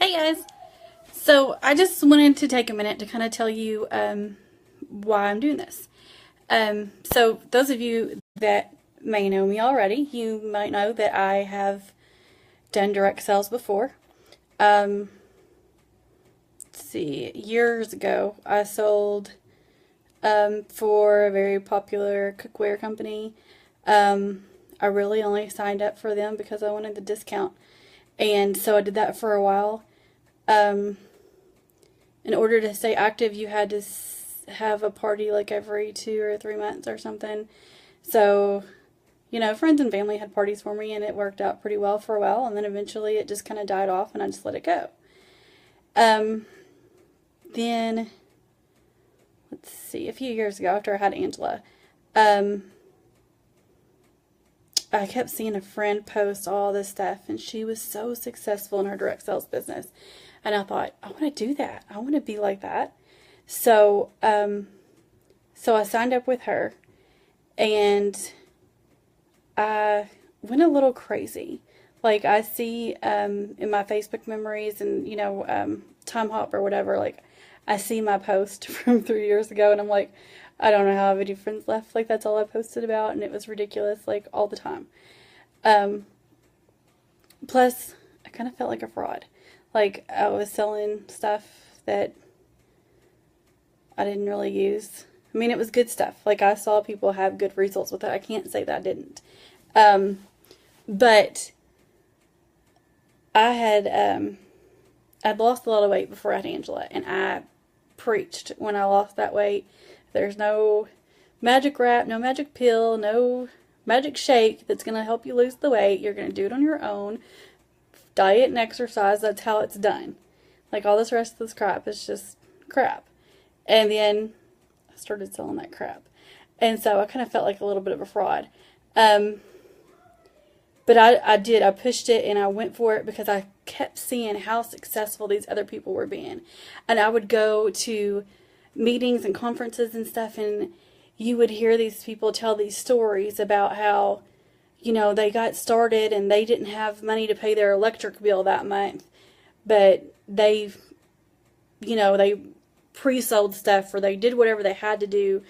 Hey guys! So I just wanted to take a minute to kind of tell you why I'm doing this. So those of you that may know me already, you might know that I have done direct sales before. Let's see, years ago I sold for a very popular cookware company. I really only signed up for them because I wanted the discount. And so I did that for a while. Um, in order to stay active, you had to have a party like every 2 or 3 months or something. So, friends and family had parties for me, and it worked out pretty well for a while. And then eventually it just kind of died off, and I just let it go. Um, then, let's see, a few years ago after I had Angela, um, I kept seeing a friend post all this stuff, and she was so successful in her direct sales business. And I thought, I want to do that. I want to be like that. So, so I signed up with her, and I went a little crazy. Like I see in my Facebook memories and Time Hop or whatever. Like I see my post from 3 years ago, and I'm like, I don't know how I have any friends left. Like that's all I posted about, and it was ridiculous. Like all the time. Um, Plus, I kind of felt like a fraud. Like I was selling stuff that I didn't really use. I mean, it was good stuff. Like I saw people have good results with it. I can't say that I didn't. Um, but I had I'd lost a lot of weight before I had Angela, and I preached when I lost that weight. There's no magic wrap, no magic pill, no magic shake that's going to help you lose the weight. You're going to do it on your own. Diet and exercise, that's how it's done. Like all this rest of this crap is just crap. And then I started selling that crap. And so I kind of felt like a little bit of a fraud. But I pushed it and I went for it because I kept seeing how successful these other people were being. And I would go to meetings and conferences and stuff, and you would hear these people tell these stories about how, they got started and they didn't have money to pay their electric bill that month, but they pre-sold stuff or they did whatever they had to do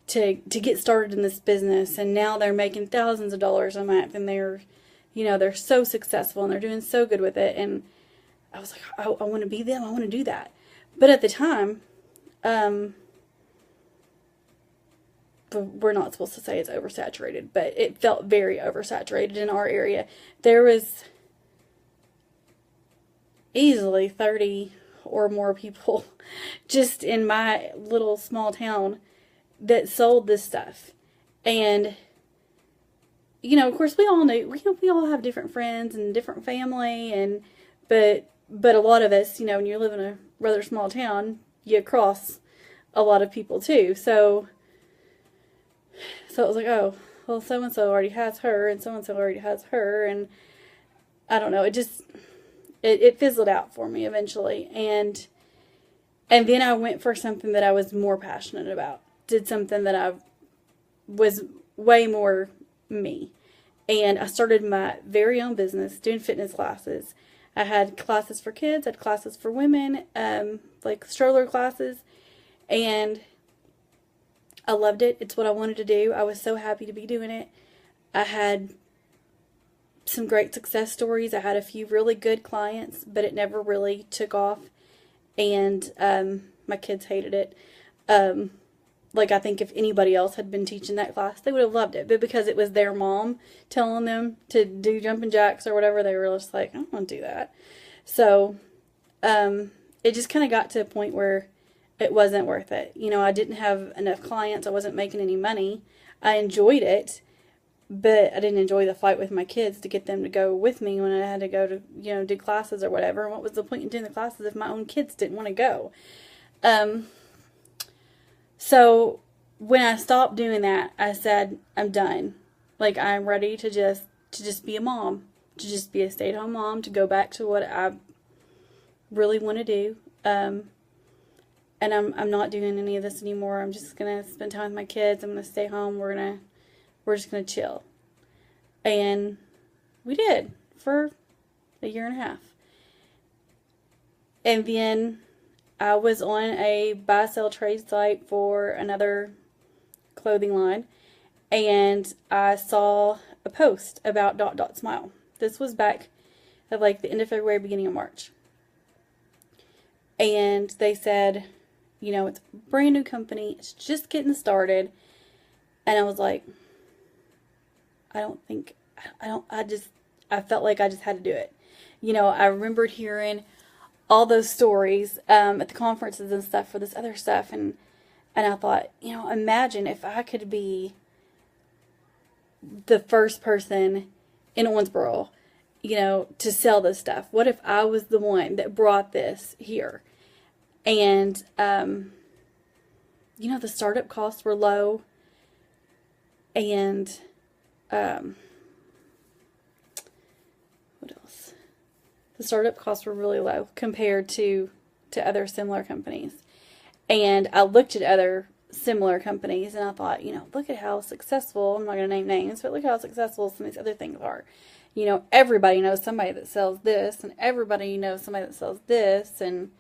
to get started in this business, and now they're making thousands of dollars a month, and they're so successful and they're doing so good with it. And I was like, I want to be them. I want to do that. But at the time, but we're not supposed to say it's oversaturated, but it felt very oversaturated in our area. There was easily 30 or more people just in my little small town that sold this stuff. And of course we all knew, we all have different friends and different family, and but a lot of us, when you live in a rather small town, you cross a lot of people too. So it was like, oh, well, so-and-so already has her, and so-and-so already has her, and I don't know, it fizzled out for me eventually, and then I went for something that I was more passionate about, did something that I was way more me, and I started my very own business doing fitness classes. I had classes for kids, I had classes for women, like stroller classes, and I loved it. It's what I wanted to do. I was so happy to be doing it. I had some great success stories. I had a few really good clients, but it never really took off. And my kids hated it. Like I think if anybody else had been teaching that class, they would have loved it. But because it was their mom telling them to do jumping jacks or whatever, they were just like, I don't want to do that. So it just kind of got to a point where it wasn't worth it. I didn't have enough clients. I wasn't making any money. I enjoyed it, but I didn't enjoy the fight with my kids to get them to go with me when I had to go to, do classes or whatever. And what was the point in doing the classes if my own kids didn't want to go? So when I stopped doing that, I said, I'm done. Like I'm ready to just be a mom, to just be a stay-at-home mom, to go back to what I really want to do. And I'm not doing any of this anymore. I'm just gonna spend time with my kids. I'm gonna stay home. We're just gonna chill. And we did for a year and a half. And then I was on a buy sell trade site for another clothing line, and I saw a post about DotDotSmile. This was back at like the end of February, beginning of March. And they said, you know, it's a brand new company, it's just getting started. And I was like, I felt like I just had to do it. You know, I remembered hearing all those stories at the conferences and stuff for this other stuff, and I thought, you know, imagine if I could be the first person in Owensboro, you know, to sell this stuff. What if I was the one that brought this here? And, you know, the startup costs were low, and, what else? The startup costs were really low compared to other similar companies. And I looked at other similar companies and I thought, you know, look at how successful, I'm not going to name names, but look how successful some of these other things are. You know, everybody knows somebody that sells this, and everybody knows somebody that sells this, and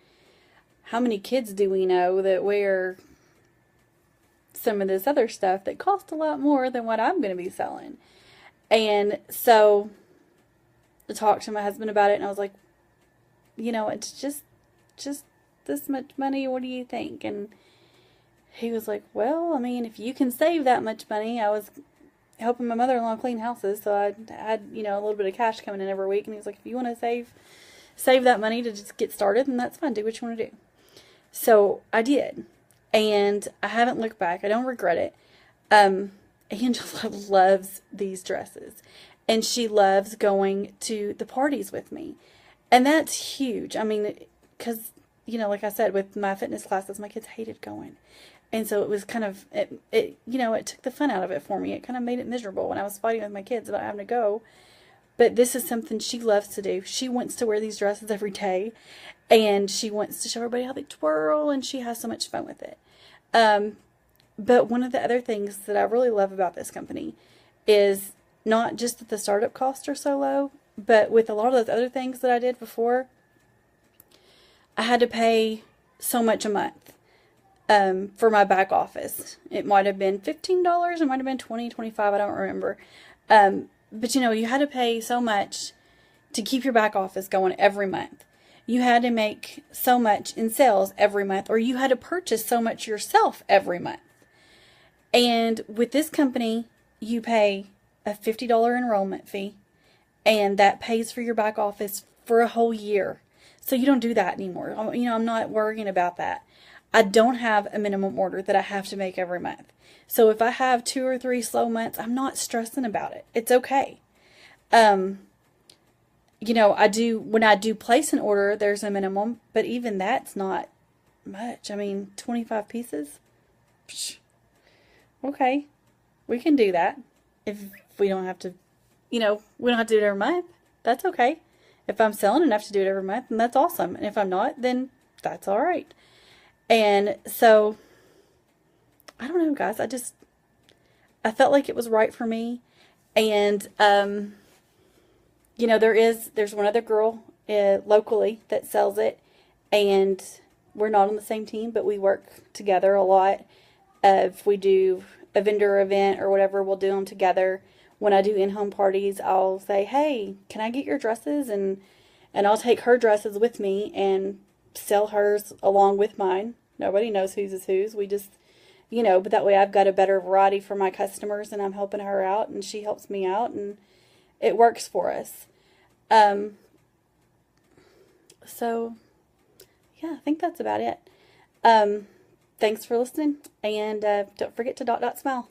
how many kids do we know that wear some of this other stuff that costs a lot more than what I'm going to be selling? And so I talked to my husband about it, and I was like, you know, it's just this much money, what do you think? And he was like, well, I mean, if you can save that much money. I was helping my mother-in-law clean houses, so I had, you know, a little bit of cash coming in every week, and he was like, if you want to save that money to just get started, then that's fine, do what you want to do. So I did, and I haven't looked back. I don't regret it. Angela loves these dresses, and she loves going to the parties with me, and that's huge. I mean, because, you know, like I said, with my fitness classes, my kids hated going. And so it was kind of, it you know, it took the fun out of it for me. It kind of made it miserable when I was fighting with my kids about having to go. But this is something she loves to do. She wants to wear these dresses every day. And she wants to show everybody how they twirl. And she has so much fun with it. But one of the other things that I really love about this company is not just that the startup costs are so low, but with a lot of those other things that I did before, I had to pay so much a month for my back office. It might have been $15, it might have been $20, $25, I don't remember. But you know, you had to pay so much to keep your back office going every month. You had to make so much in sales every month, or you had to purchase so much yourself every month. And with this company, you pay a $50 enrollment fee, and that pays for your back office for a whole year. So you don't do that anymore. You know, I'm not worrying about that. I don't have a minimum order that I have to make every month. So if I have 2 or 3 slow months, I'm not stressing about it. It's okay. You know, when I do place an order, there's a minimum, but even that's not much. I mean, 25 pieces? Psh, okay. We can do that. If we don't have to, you know, we don't have to do it every month. That's okay. If I'm selling enough to do it every month, then that's awesome. And if I'm not, then that's all right. And so, I don't know, guys. I felt like it was right for me. And, you know, there's one other girl locally that sells it. And we're not on the same team, but we work together a lot. If we do a vendor event or whatever, we'll do them together. When I do in-home parties, I'll say, hey, can I get your dresses? And I'll take her dresses with me and sell hers along with mine. Nobody knows whose is whose. We just, you know, but that way I've got a better variety for my customers, and I'm helping her out, and she helps me out, and it works for us. So, yeah, I think that's about it. Thanks for listening, and don't forget to dot smile.